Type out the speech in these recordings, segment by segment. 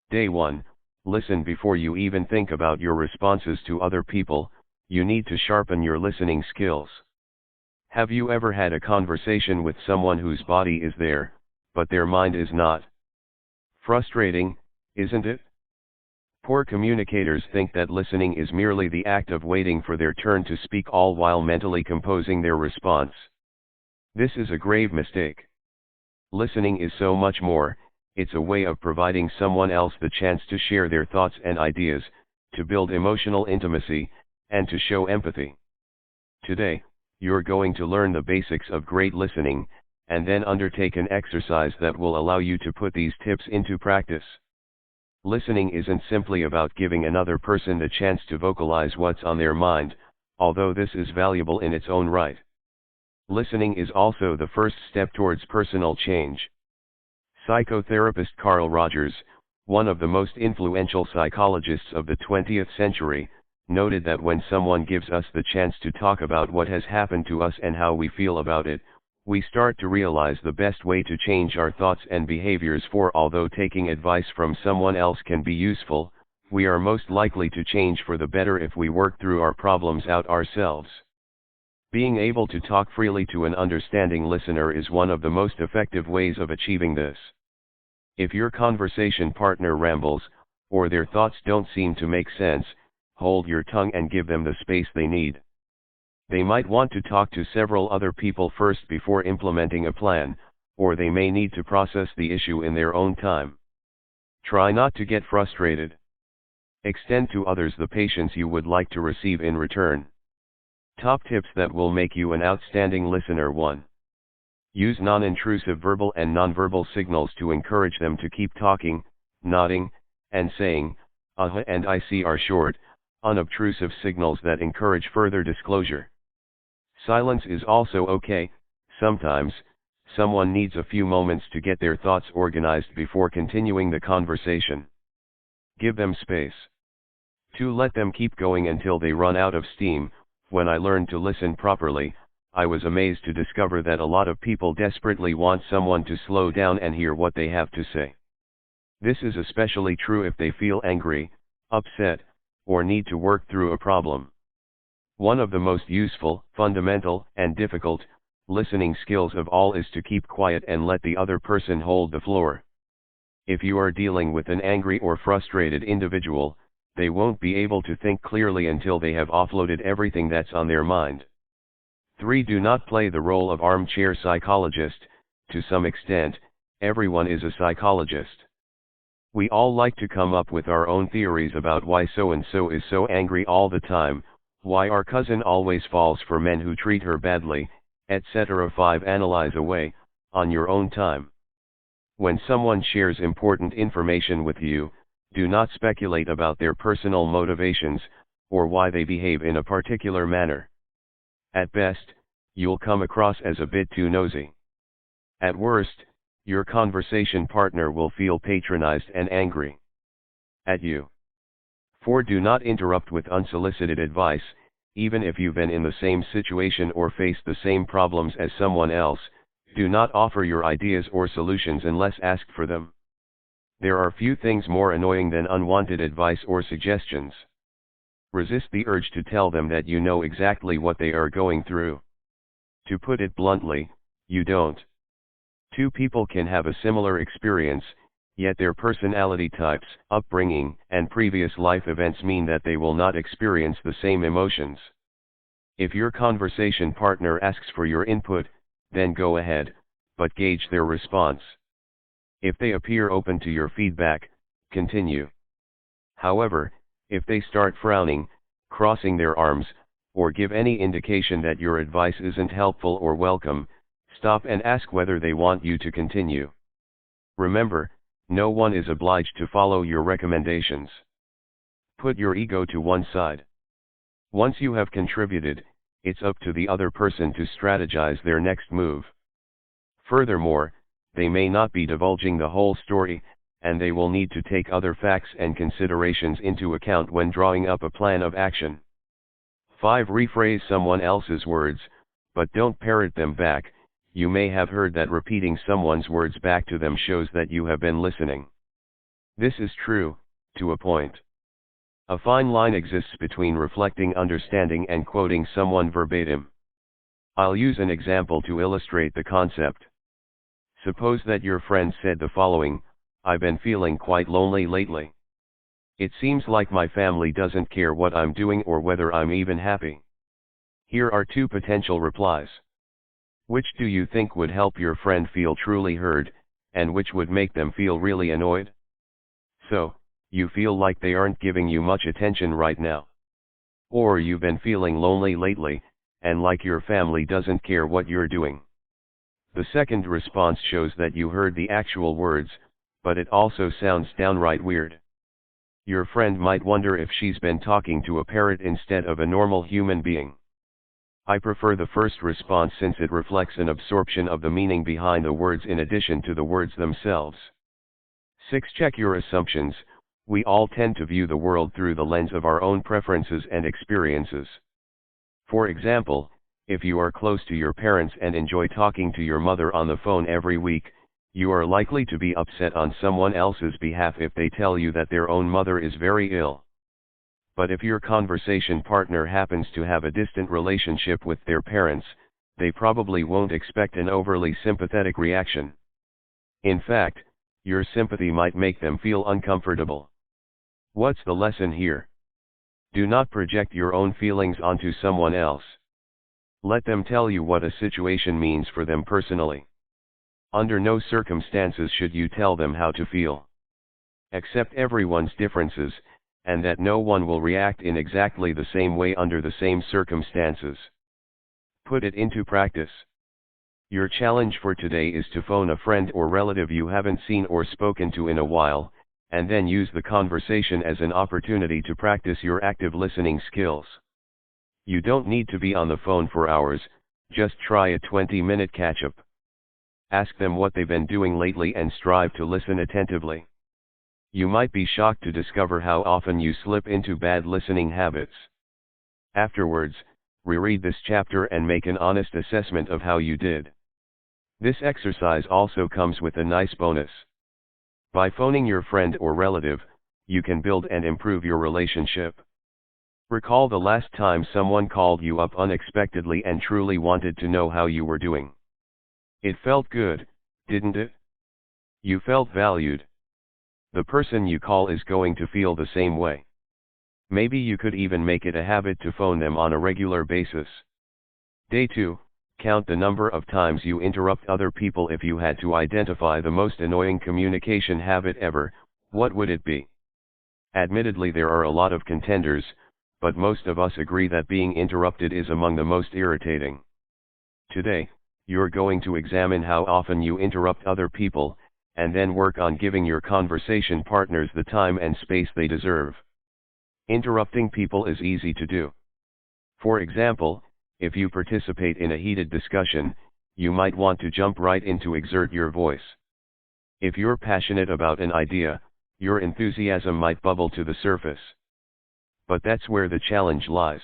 Day 1, listen before you even think about your responses to other people. You need to sharpen your listening skills. Have you ever had a conversation with someone whose body is there, but their mind is not? Frustrating, isn't it? Poor communicators think that listening is merely the act of waiting for their turn to speak, all while mentally composing their response. This is a grave mistake. Listening is so much more. It's a way of providing someone else the chance to share their thoughts and ideas, to build emotional intimacy, and to show empathy. Today, you're going to learn the basics of great listening, and then undertake an exercise that will allow you to put these tips into practice. Listening isn't simply about giving another person the chance to vocalize what's on their mind, although this is valuable in its own right. Listening is also the first step towards personal change. Psychotherapist Carl Rogers, one of the most influential psychologists of the 20th century, noted that when someone gives us the chance to talk about what has happened to us and how we feel about it, we start to realize the best way to change our thoughts and behaviors. For although taking advice from someone else can be useful, we are most likely to change for the better if we work through our problems out ourselves. Being able to talk freely to an understanding listener is one of the most effective ways of achieving this. If your conversation partner rambles, or their thoughts don't seem to make sense, hold your tongue and give them the space they need. They might want to talk to several other people first before implementing a plan, or they may need to process the issue in their own time. Try not to get frustrated. Extend to others the patience you would like to receive in return. Top tips that will make you an outstanding listener. 1. Use non-intrusive verbal and nonverbal signals to encourage them to keep talking. Nodding, and saying, and I see are short, unobtrusive signals that encourage further disclosure. Silence is also okay. Sometimes, someone needs a few moments to get their thoughts organized before continuing the conversation. Give them space. 2. Let them keep going until they run out of steam. When I learned to listen properly, I was amazed to discover that a lot of people desperately want someone to slow down and hear what they have to say. This is especially true if they feel angry, upset, or need to work through a problem. One of the most useful, fundamental, and difficult listening skills of all is to keep quiet and let the other person hold the floor. If you are dealing with an angry or frustrated individual, they won't be able to think clearly until they have offloaded everything that's on their mind. 3. Do not play the role of armchair psychologist. To some extent, everyone is a psychologist. We all like to come up with our own theories about why so-and-so is so angry all the time, why our cousin always falls for men who treat her badly, etc. 5. Analyze away, on your own time. When someone shares important information with you, do not speculate about their personal motivations, or why they behave in a particular manner. At best, you'll come across as a bit too nosy. At worst, your conversation partner will feel patronized and angry at you. 4. Do not interrupt with unsolicited advice. Even if you've been in the same situation or face the same problems as someone else, do not offer your ideas or solutions unless asked for them. There are few things more annoying than unwanted advice or suggestions. Resist the urge to tell them that you know exactly what they are going through. To put it bluntly, you don't. 2 people can have a similar experience, yet their personality types, upbringing, and previous life events mean that they will not experience the same emotions. If your conversation partner asks for your input, then go ahead, but gauge their response. If they appear open to your feedback, continue. However, if they start frowning, crossing their arms, or give any indication that your advice isn't helpful or welcome, stop and ask whether they want you to continue. Remember, no one is obliged to follow your recommendations. Put your ego to one side. Once you have contributed, it's up to the other person to strategize their next move. Furthermore, they may not be divulging the whole story, and they will need to take other facts and considerations into account when drawing up a plan of action. 5. Rephrase someone else's words, but don't parrot them back. You may have heard that repeating someone's words back to them shows that you have been listening. This is true, to a point. A fine line exists between reflecting understanding and quoting someone verbatim. I'll use an example to illustrate the concept. Suppose that your friend said the following: "I've been feeling quite lonely lately. It seems like my family doesn't care what I'm doing or whether I'm even happy." Here are two potential replies. Which do you think would help your friend feel truly heard, and which would make them feel really annoyed? So, you feel like they aren't giving you much attention right now. Or you've been feeling lonely lately, and like your family doesn't care what you're doing. The second response shows that you heard the actual words, but it also sounds downright weird. Your friend might wonder if she's been talking to a parrot instead of a normal human being. I prefer the first response since it reflects an absorption of the meaning behind the words in addition to the words themselves. 6. Check your assumptions. We all tend to view the world through the lens of our own preferences and experiences. For example, if you are close to your parents and enjoy talking to your mother on the phone every week, you are likely to be upset on someone else's behalf if they tell you that their own mother is very ill. But if your conversation partner happens to have a distant relationship with their parents, they probably won't expect an overly sympathetic reaction. In fact, your sympathy might make them feel uncomfortable. What's the lesson here? Do not project your own feelings onto someone else. Let them tell you what a situation means for them personally. Under no circumstances should you tell them how to feel. Accept everyone's differences, and that no one will react in exactly the same way under the same circumstances. Put it into practice. Your challenge for today is to phone a friend or relative you haven't seen or spoken to in a while, and then use the conversation as an opportunity to practice your active listening skills. You don't need to be on the phone for hours, just try a 20-minute catch-up. Ask them what they've been doing lately and strive to listen attentively. You might be shocked to discover how often you slip into bad listening habits. Afterwards, reread this chapter and make an honest assessment of how you did. This exercise also comes with a nice bonus. By phoning your friend or relative, you can build and improve your relationship. Recall the last time someone called you up unexpectedly and truly wanted to know how you were doing. It felt good, didn't it? You felt valued. The person you call is going to feel the same way. Maybe you could even make it a habit to phone them on a regular basis. Day 2, count the number of times you interrupt other people. If you had to identify the most annoying communication habit ever, what would it be? Admittedly, there are a lot of contenders, but most of us agree that being interrupted is among the most irritating. Today, you're going to examine how often you interrupt other people, and then work on giving your conversation partners the time and space they deserve. Interrupting people is easy to do. For example, if you participate in a heated discussion, you might want to jump right in to exert your voice. If you're passionate about an idea, your enthusiasm might bubble to the surface. But that's where the challenge lies.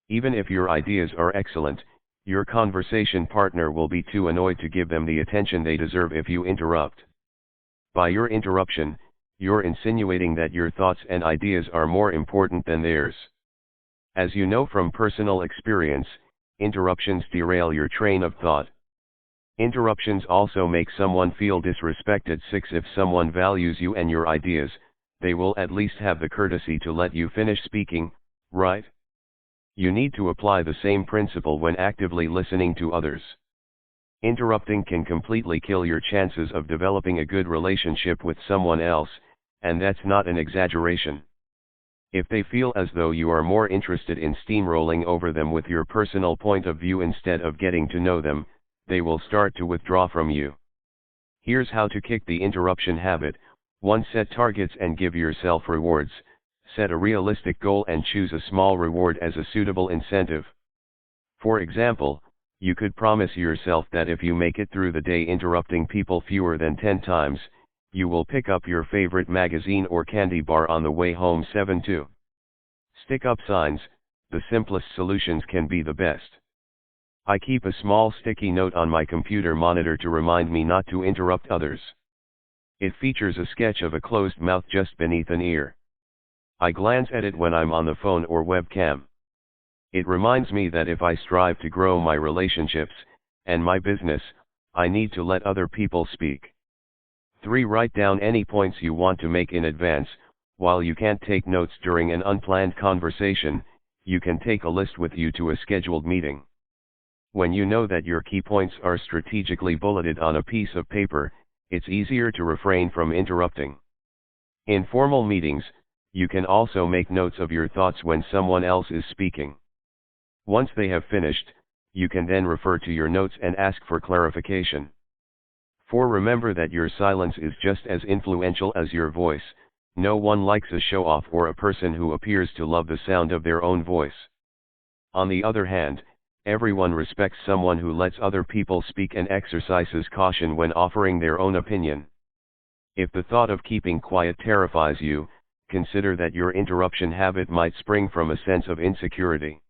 Even if your ideas are excellent, your conversation partner will be too annoyed to give them the attention they deserve if you interrupt. By your interruption, you're insinuating that your thoughts and ideas are more important than theirs. As you know from personal experience, interruptions derail your train of thought. Interruptions also make someone feel disrespected. 6. If someone values you and your ideas, they will at least have the courtesy to let you finish speaking, right? You need to apply the same principle when actively listening to others. Interrupting can completely kill your chances of developing a good relationship with someone else, and that's not an exaggeration. If they feel as though you are more interested in steamrolling over them with your personal point of view instead of getting to know them, they will start to withdraw from you. Here's how to kick the interruption habit. 1. Set targets and give yourself rewards. Set a realistic goal and choose a small reward as a suitable incentive. For example, you could promise yourself that if you make it through the day interrupting people fewer than 10 times, you will pick up your favorite magazine or candy bar on the way home. 7. 2. Stick up signs. The simplest solutions can be the best. I keep a small sticky note on my computer monitor to remind me not to interrupt others. It features a sketch of a closed mouth just beneath an ear. I glance at it when I'm on the phone or webcam. It reminds me that if I strive to grow my relationships and my business, I need to let other people speak. 3. Write down any points you want to make in advance. While you can't take notes during an unplanned conversation, you can take a list with you to a scheduled meeting. When you know that your key points are strategically bulleted on a piece of paper, it's easier to refrain from interrupting. In formal meetings, you can also make notes of your thoughts when someone else is speaking. Once they have finished, you can then refer to your notes and ask for clarification. 4. Remember that your silence is just as influential as your voice. No one likes a show-off or a person who appears to love the sound of their own voice. On the other hand, everyone respects someone who lets other people speak and exercises caution when offering their own opinion. If the thought of keeping quiet terrifies you, consider that your interruption habit might spring from a sense of insecurity.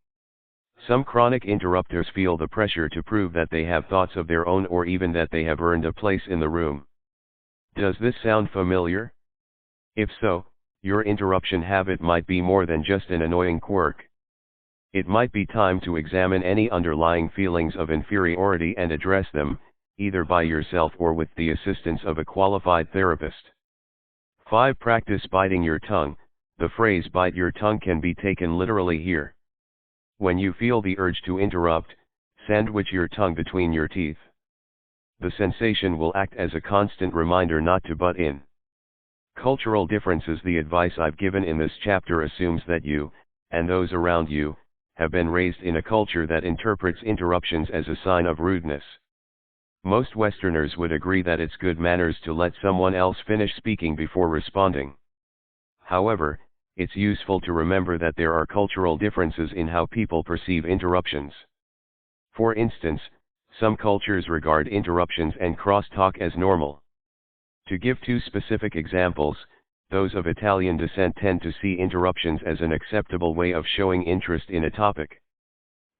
Some chronic interrupters feel the pressure to prove that they have thoughts of their own or even that they have earned a place in the room. Does this sound familiar? If so, your interruption habit might be more than just an annoying quirk. It might be time to examine any underlying feelings of inferiority and address them, either by yourself or with the assistance of a qualified therapist. 5. Practice biting your tongue. The phrase bite your tongue can be taken literally here. When you feel the urge to interrupt, sandwich your tongue between your teeth. The sensation will act as a constant reminder not to butt in. Cultural differences. The advice I've given in this chapter assumes that you, and those around you, have been raised in a culture that interprets interruptions as a sign of rudeness. Most Westerners would agree that it's good manners to let someone else finish speaking before responding. However, it's useful to remember that there are cultural differences in how people perceive interruptions. For instance, some cultures regard interruptions and crosstalk as normal. To give 2 specific examples, those of Italian descent tend to see interruptions as an acceptable way of showing interest in a topic.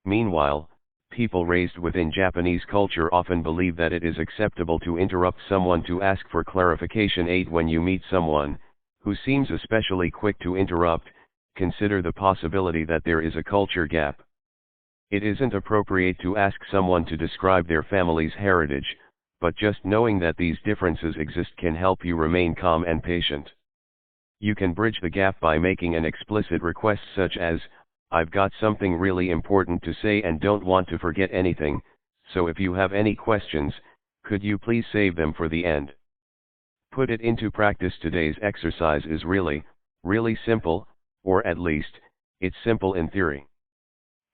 Meanwhile, people raised within Japanese culture often believe that it is acceptable to interrupt someone to ask for clarification. 8. When you meet someone who seems especially quick to interrupt, consider the possibility that there is a culture gap. It isn't appropriate to ask someone to describe their family's heritage, but just knowing that these differences exist can help you remain calm and patient. You can bridge the gap by making an explicit request such as, "I've got something really important to say and don't want to forget anything, so if you have any questions, could you please save them for the end?" Put it into practice. Today's exercise is really simple, or at least, it's simple in theory.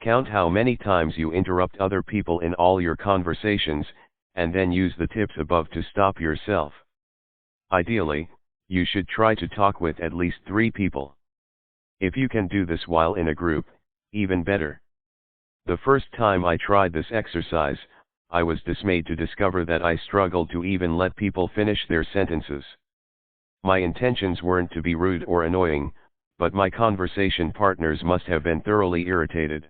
Count how many times you interrupt other people in all your conversations, and then use the tips above to stop yourself. Ideally, you should try to talk with at least 3 people. If you can do this while in a group, even better. The first time I tried this exercise, I was dismayed to discover that I struggled to even let people finish their sentences. My intentions weren't to be rude or annoying, but my conversation partners must have been thoroughly irritated.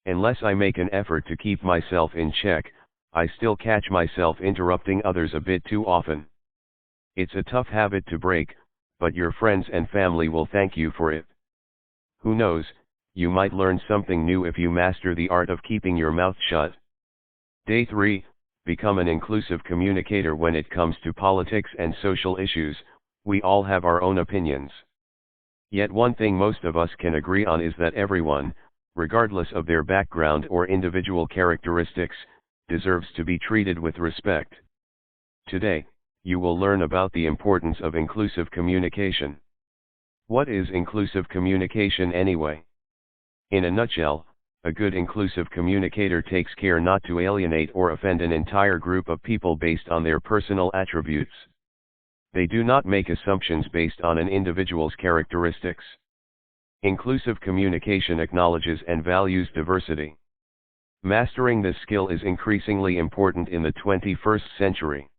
Unless I make an effort to keep myself in check, I still catch myself interrupting others a bit too often. It's a tough habit to break, but your friends and family will thank you for it. Who knows, you might learn something new if you master the art of keeping your mouth shut. Day 3, become an inclusive communicator. When it comes to politics and social issues, we all have our own opinions. Yet one thing most of us can agree on is that everyone, regardless of their background or individual characteristics, deserves to be treated with respect. Today, you will learn about the importance of inclusive communication. What is inclusive communication anyway? In a nutshell, a good inclusive communicator takes care not to alienate or offend an entire group of people based on their personal attributes. They do not make assumptions based on an individual's characteristics. Inclusive communication acknowledges and values diversity. Mastering this skill is increasingly important in the 21st century.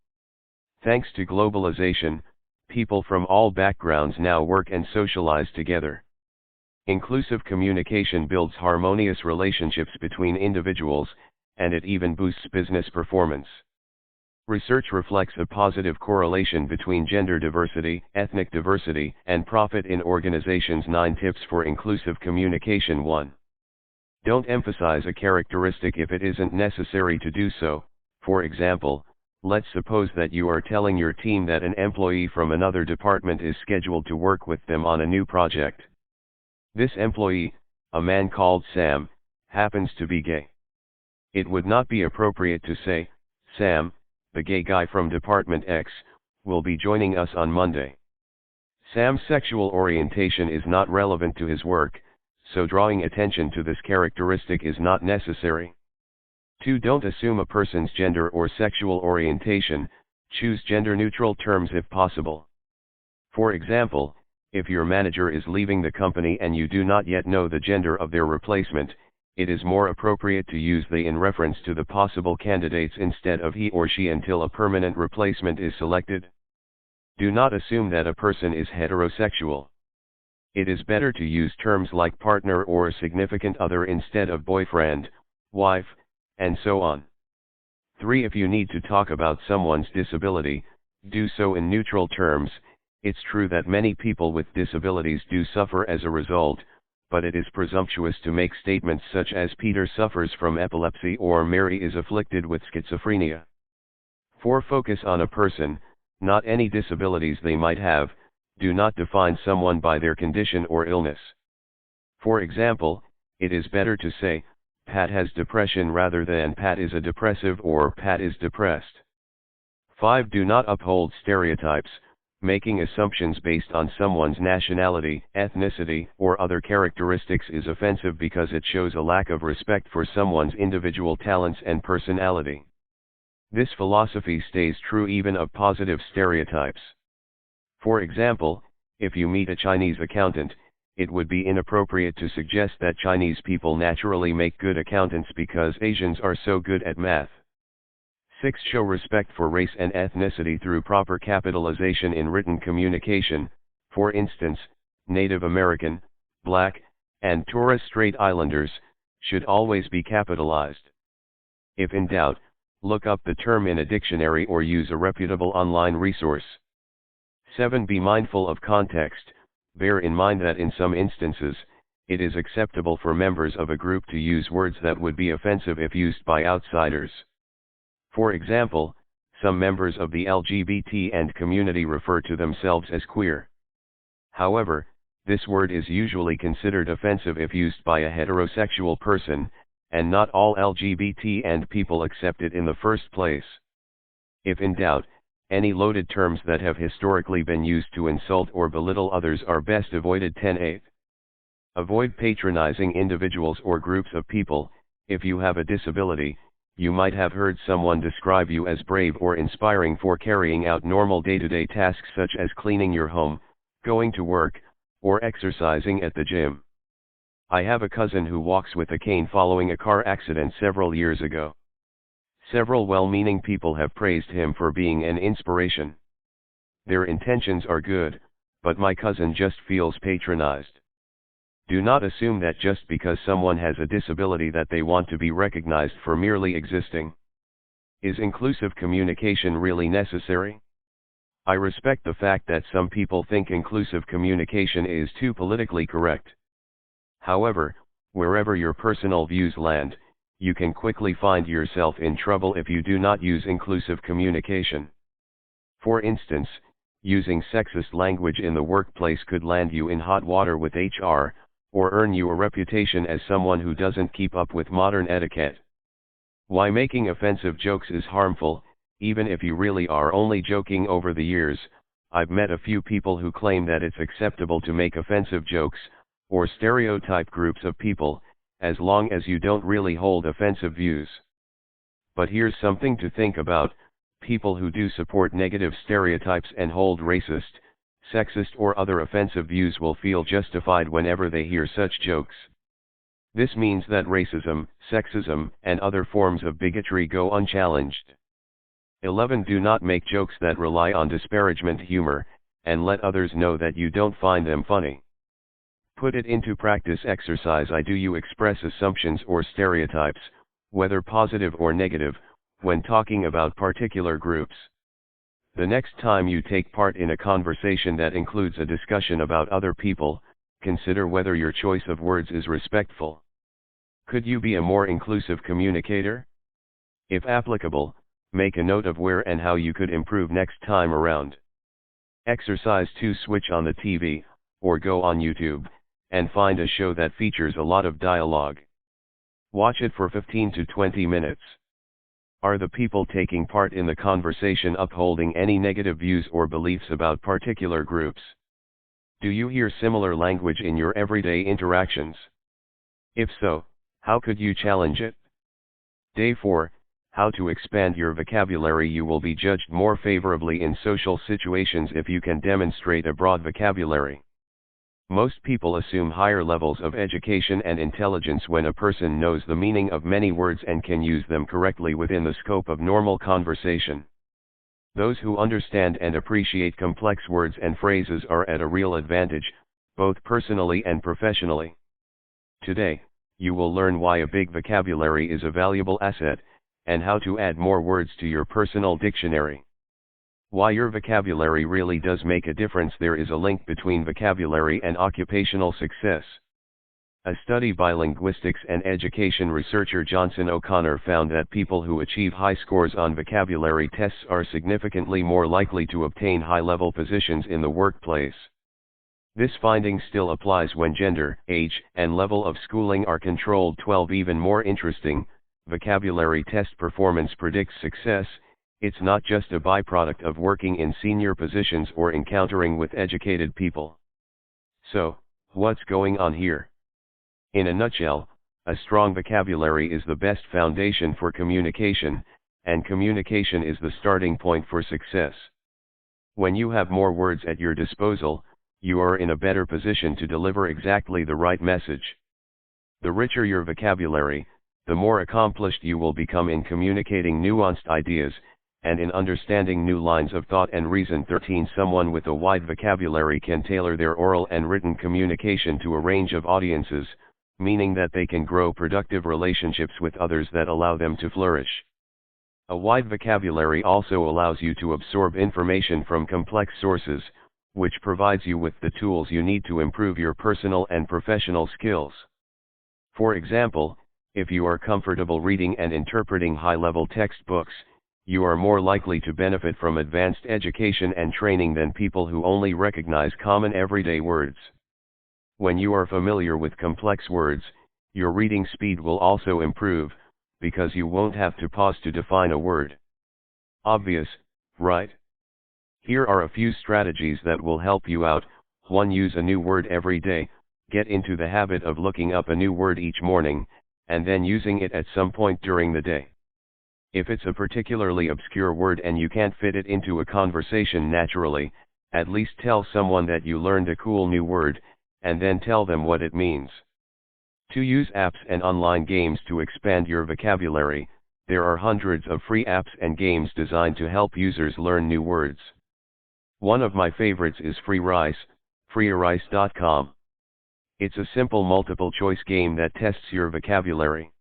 Thanks to globalization, people from all backgrounds now work and socialize together. Inclusive communication builds harmonious relationships between individuals, and it even boosts business performance. Research reflects a positive correlation between gender diversity, ethnic diversity, and profit in organizations. 9 Tips for Inclusive Communication. 1. Don't emphasize a characteristic if it isn't necessary to do so. For example, let's suppose that you are telling your team that an employee from another department is scheduled to work with them on a new project. This employee, a man called Sam, happens to be gay. It would not be appropriate to say, "Sam, the gay guy from Department X, will be joining us on Monday." Sam's sexual orientation is not relevant to his work, so drawing attention to this characteristic is not necessary. 2. Don't assume a person's gender or sexual orientation. Choose gender-neutral terms if possible. For example, if your manager is leaving the company and you do not yet know the gender of their replacement, it is more appropriate to use they in reference to the possible candidates instead of he or she until a permanent replacement is selected. Do not assume that a person is heterosexual. It is better to use terms like partner or significant other instead of boyfriend, wife, and so on. 3. If you need to talk about someone's disability, do so in neutral terms. It's true that many people with disabilities do suffer as a result, but it is presumptuous to make statements such as Peter suffers from epilepsy or Mary is afflicted with schizophrenia. 4. Focus on a person, not any disabilities they might have. Do not define someone by their condition or illness. For example, it is better to say, "Pat has depression" rather than "Pat is a depressive" or "Pat is depressed." 5. Do not uphold stereotypes. Making assumptions based on someone's nationality, ethnicity, or other characteristics is offensive because it shows a lack of respect for someone's individual talents and personality. This philosophy stays true even of positive stereotypes. For example, if you meet a Chinese accountant, it would be inappropriate to suggest that Chinese people naturally make good accountants because Asians are so good at math. 6. Show respect for race and ethnicity through proper capitalization in written communication. For instance, Native American, Black, and Torres Strait Islanders should always be capitalized. If in doubt, look up the term in a dictionary or use a reputable online resource. 7. Be mindful of context. Bear in mind that in some instances, it is acceptable for members of a group to use words that would be offensive if used by outsiders. For example, some members of the LGBT and community refer to themselves as queer. However, this word is usually considered offensive if used by a heterosexual person, and not all LGBT and people accept it in the first place. If in doubt, any loaded terms that have historically been used to insult or belittle others are best avoided. 10. Avoid patronizing individuals or groups of people. If you have a disability, you might have heard someone describe you as brave or inspiring for carrying out normal day-to-day tasks such as cleaning your home, going to work, or exercising at the gym. I have a cousin who walks with a cane following a car accident several years ago. Several well-meaning people have praised him for being an inspiration. Their intentions are good, but my cousin just feels patronized. Do not assume that just because someone has a disability that they want to be recognized for merely existing. Is inclusive communication really necessary? I respect the fact that some people think inclusive communication is too politically correct. However, wherever your personal views land, you can quickly find yourself in trouble if you do not use inclusive communication. For instance, using sexist language in the workplace could land you in hot water with HR, or earn you a reputation as someone who doesn't keep up with modern etiquette. Why making offensive jokes is harmful, even if you really are only joking. Over the years, I've met a few people who claim that it's acceptable to make offensive jokes, or stereotype groups of people, as long as you don't really hold offensive views. But here's something to think about: people who do support negative stereotypes and hold racist, sexist or other offensive views will feel justified whenever they hear such jokes. This means that racism, sexism, and other forms of bigotry go unchallenged. 11. Do not make jokes that rely on disparagement humor, and let others know that you don't find them funny. Put it into practice. Exercise. Do you express assumptions or stereotypes, whether positive or negative, when talking about particular groups. The next time you take part in a conversation that includes a discussion about other people, consider whether your choice of words is respectful. Could you be a more inclusive communicator? If applicable, make a note of where and how you could improve next time around. Exercise 2. Switch on the TV, or go on YouTube, and find a show that features a lot of dialogue. Watch it for 15 to 20 minutes. Are the people taking part in the conversation upholding any negative views or beliefs about particular groups? Do you hear similar language in your everyday interactions? If so, how could you challenge it? Day 4. How to expand your vocabulary. You will be judged more favorably in social situations if you can demonstrate a broad vocabulary. Most people assume higher levels of education and intelligence when a person knows the meaning of many words and can use them correctly within the scope of normal conversation. Those who understand and appreciate complex words and phrases are at a real advantage, both personally and professionally. Today, you will learn why a big vocabulary is a valuable asset, and how to add more words to your personal dictionary. Why your vocabulary really does make a difference. There is a link between vocabulary and occupational success. A study by linguistics and education researcher Johnson O'Connor found that people who achieve high scores on vocabulary tests are significantly more likely to obtain high-level positions in the workplace. This finding still applies when gender, age, and level of schooling are controlled. 12. Even more interesting, vocabulary test performance predicts success. It's not just a byproduct of working in senior positions or encountering with educated people. So, what's going on here? In a nutshell, a strong vocabulary is the best foundation for communication, and communication is the starting point for success. When you have more words at your disposal, you are in a better position to deliver exactly the right message. The richer your vocabulary, the more accomplished you will become in communicating nuanced ideas, and in understanding new lines of thought and reason. 13. Someone with a wide vocabulary can tailor their oral and written communication to a range of audiences, meaning that they can grow productive relationships with others that allow them to flourish. A wide vocabulary also allows you to absorb information from complex sources, which provides you with the tools you need to improve your personal and professional skills. For example, if you are comfortable reading and interpreting high-level textbooks, you are more likely to benefit from advanced education and training than people who only recognize common everyday words. When you are familiar with complex words, your reading speed will also improve, because you won't have to pause to define a word. Obvious, right? Here are a few strategies that will help you out. 1. Use a new word every day. Get into the habit of looking up a new word each morning, and then using it at some point during the day. If it's a particularly obscure word and you can't fit it into a conversation naturally, at least tell someone that you learned a cool new word, and then tell them what it means. 2. Use apps and online games to expand your vocabulary. There are hundreds of free apps and games designed to help users learn new words. One of my favorites is freerice.com. It's a simple multiple-choice game that tests your vocabulary.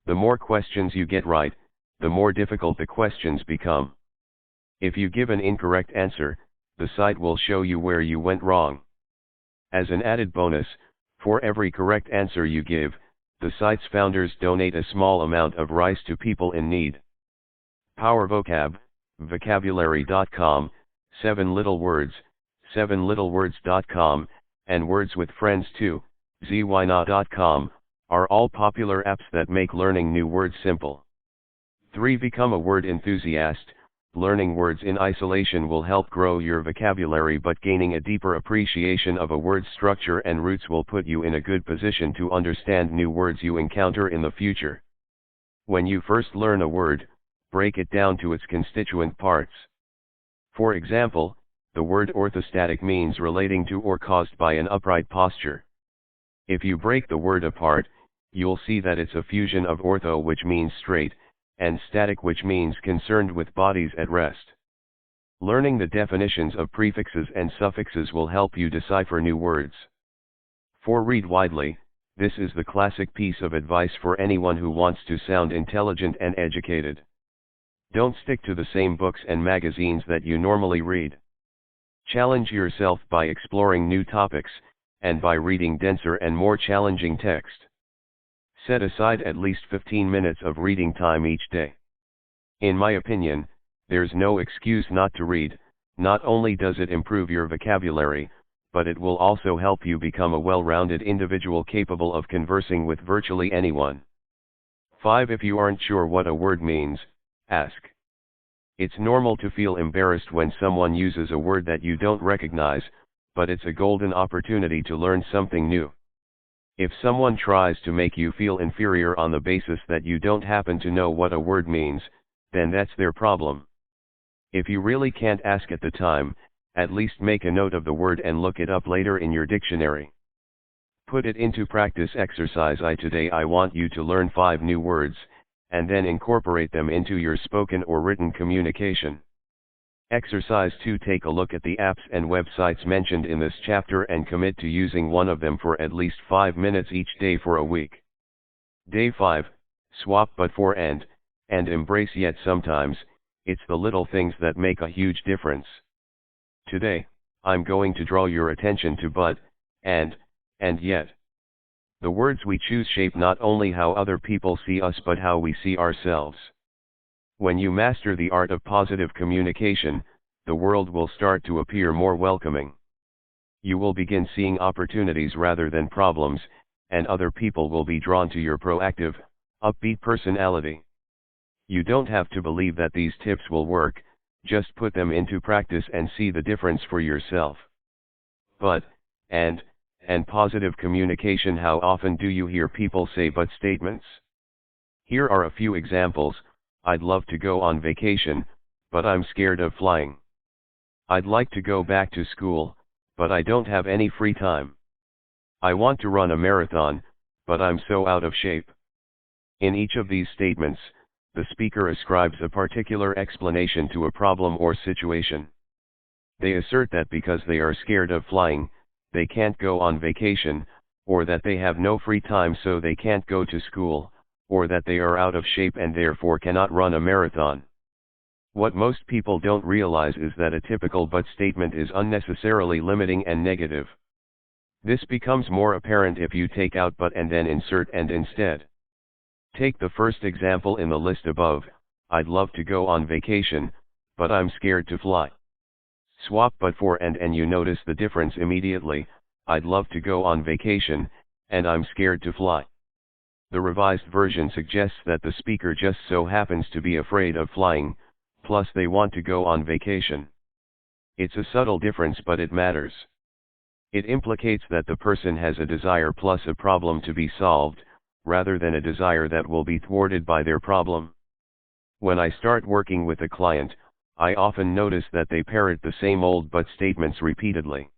The more questions you get right, the more difficult the questions become. If you give an incorrect answer, the site will show you where you went wrong. As an added bonus, for every correct answer you give, the site's founders donate a small amount of rice to people in need. Power Vocab, vocabulary.com, 7 Little Words, 7littlewords.com, and Words with Friends 2, zywhynot.com, are all popular apps that make learning new words simple. 3. Become a word enthusiast. Learning words in isolation will help grow your vocabulary, but gaining a deeper appreciation of a word's structure and roots will put you in a good position to understand new words you encounter in the future. When you first learn a word, break it down to its constituent parts. For example, the word orthostatic means relating to or caused by an upright posture. If you break the word apart, you'll see that it's a fusion of ortho, which means straight, and static, which means concerned with bodies at rest. Learning the definitions of prefixes and suffixes will help you decipher new words. 4. Read widely. This is the classic piece of advice for anyone who wants to sound intelligent and educated. Don't stick to the same books and magazines that you normally read. Challenge yourself by exploring new topics, and by reading denser and more challenging text. Set aside at least 15 minutes of reading time each day. In my opinion, there's no excuse not to read. Not only does it improve your vocabulary, but it will also help you become a well-rounded individual capable of conversing with virtually anyone. 5. If you aren't sure what a word means, ask. It's normal to feel embarrassed when someone uses a word that you don't recognize, but it's a golden opportunity to learn something new. If someone tries to make you feel inferior on the basis that you don't happen to know what a word means, then that's their problem. If you really can't ask at the time, at least make a note of the word and look it up later in your dictionary. Put it into practice. Exercise Today I want you to learn 5 new words, and then incorporate them into your spoken or written communication. Exercise 2. Take a look at the apps and websites mentioned in this chapter and commit to using one of them for at least 5 minutes each day for a week. Day 5. Swap but for and embrace. Yet sometimes, it's the little things that make a huge difference. Today, I'm going to draw your attention to but, and yet. The words we choose shape not only how other people see us but how we see ourselves. When you master the art of positive communication, the world will start to appear more welcoming. You will begin seeing opportunities rather than problems, and other people will be drawn to your proactive, upbeat personality. You don't have to believe that these tips will work, just put them into practice and see the difference for yourself. But, and positive communication. How often do you hear people say but statements? Here are a few examples. I'd love to go on vacation, but I'm scared of flying. I'd like to go back to school, but I don't have any free time. I want to run a marathon, but I'm so out of shape. In each of these statements, the speaker ascribes a particular explanation to a problem or situation. They assert that because they are scared of flying, they can't go on vacation, or that they have no free time so they can't go to school, or that they are out of shape and therefore cannot run a marathon. What most people don't realize is that a typical but statement is unnecessarily limiting and negative. This becomes more apparent if you take out but and then insert and instead. Take the first example in the list above. I'd love to go on vacation, but I'm scared to fly. Swap but for and you notice the difference immediately. I'd love to go on vacation, and I'm scared to fly. The revised version suggests that the speaker just so happens to be afraid of flying, plus they want to go on vacation. It's a subtle difference, but it matters. It implicates that the person has a desire plus a problem to be solved, rather than a desire that will be thwarted by their problem. When I start working with a client, I often notice that they parrot the same old but statements repeatedly.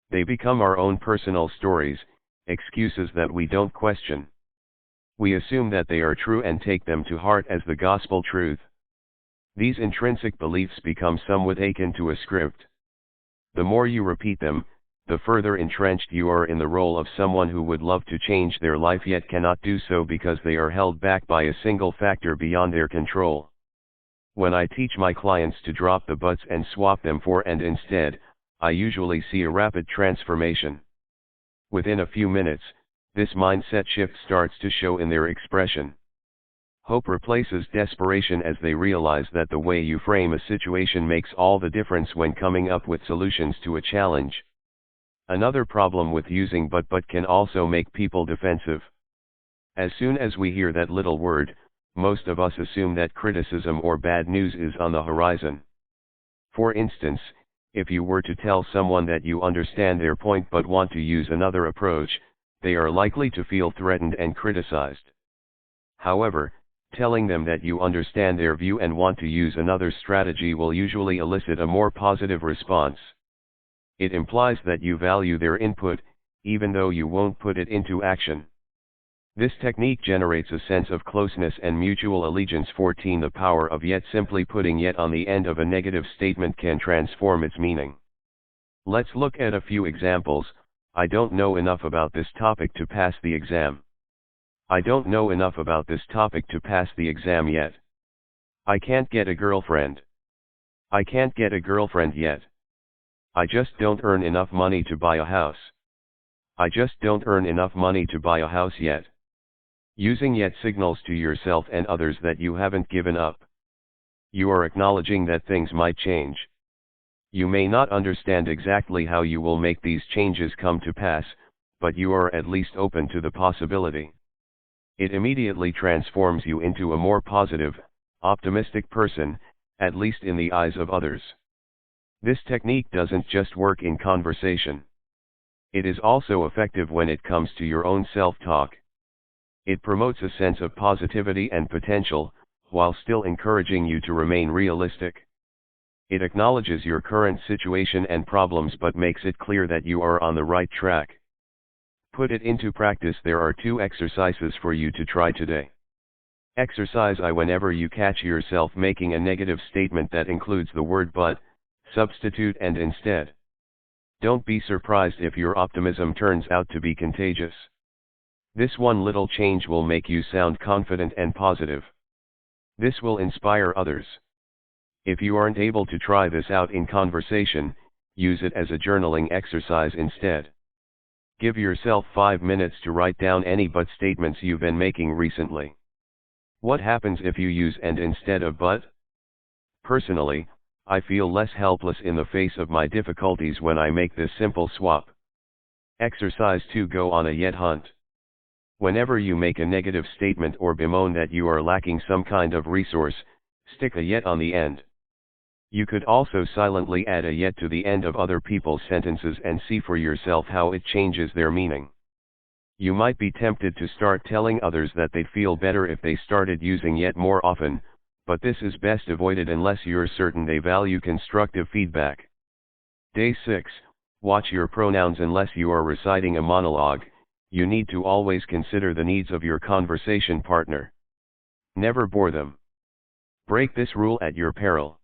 They become our own personal stories, excuses that we don't question. We assume that they are true and take them to heart as the gospel truth. These intrinsic beliefs become somewhat akin to a script. The more you repeat them, the further entrenched you are in the role of someone who would love to change their life yet cannot do so because they are held back by a single factor beyond their control. When I teach my clients to drop the buts and swap them for and instead, I usually see a rapid transformation. Within a few minutes, this mindset shift starts to show in their expression. Hope replaces desperation as they realize that the way you frame a situation makes all the difference when coming up with solutions to a challenge. Another problem with using but can also make people defensive. As soon as we hear that little word, most of us assume that criticism or bad news is on the horizon. For instance, if you were to tell someone that you understand their point but want to use another approach, they are likely to feel threatened and criticized. However, telling them that you understand their view and want to use another strategy will usually elicit a more positive response. It implies that you value their input, even though you won't put it into action. This technique generates a sense of closeness and mutual allegiance. 14. The power of yet. Simply putting yet on the end of a negative statement can transform its meaning. Let's look at a few examples. I don't know enough about this topic to pass the exam. I don't know enough about this topic to pass the exam yet. I can't get a girlfriend. I can't get a girlfriend yet. I just don't earn enough money to buy a house. I just don't earn enough money to buy a house yet. Using yet signals to yourself and others that you haven't given up. You are acknowledging that things might change. You may not understand exactly how you will make these changes come to pass, but you are at least open to the possibility. It immediately transforms you into a more positive, optimistic person, at least in the eyes of others. This technique doesn't just work in conversation. It is also effective when it comes to your own self-talk. It promotes a sense of positivity and potential, while still encouraging you to remain realistic. It acknowledges your current situation and problems but makes it clear that you are on the right track. Put it into practice. There are 2 exercises for you to try today. Exercise I. Whenever you catch yourself making a negative statement that includes the word but, substitute and instead. Don't be surprised if your optimism turns out to be contagious. This one little change will make you sound confident and positive. This will inspire others. If you aren't able to try this out in conversation, use it as a journaling exercise instead. Give yourself 5 minutes to write down any but statements you've been making recently. What happens if you use and instead of but? Personally, I feel less helpless in the face of my difficulties when I make this simple swap. Exercise 2. Go on a yet hunt. Whenever you make a negative statement or bemoan that you are lacking some kind of resource, stick a yet on the end. You could also silently add a yet to the end of other people's sentences and see for yourself how it changes their meaning. You might be tempted to start telling others that they'd feel better if they started using yet more often, but this is best avoided unless you're certain they value constructive feedback. Day 6. Watch your pronouns. Unless you are reciting a monologue, you need to always consider the needs of your conversation partner. Never bore them. Break this rule at your peril.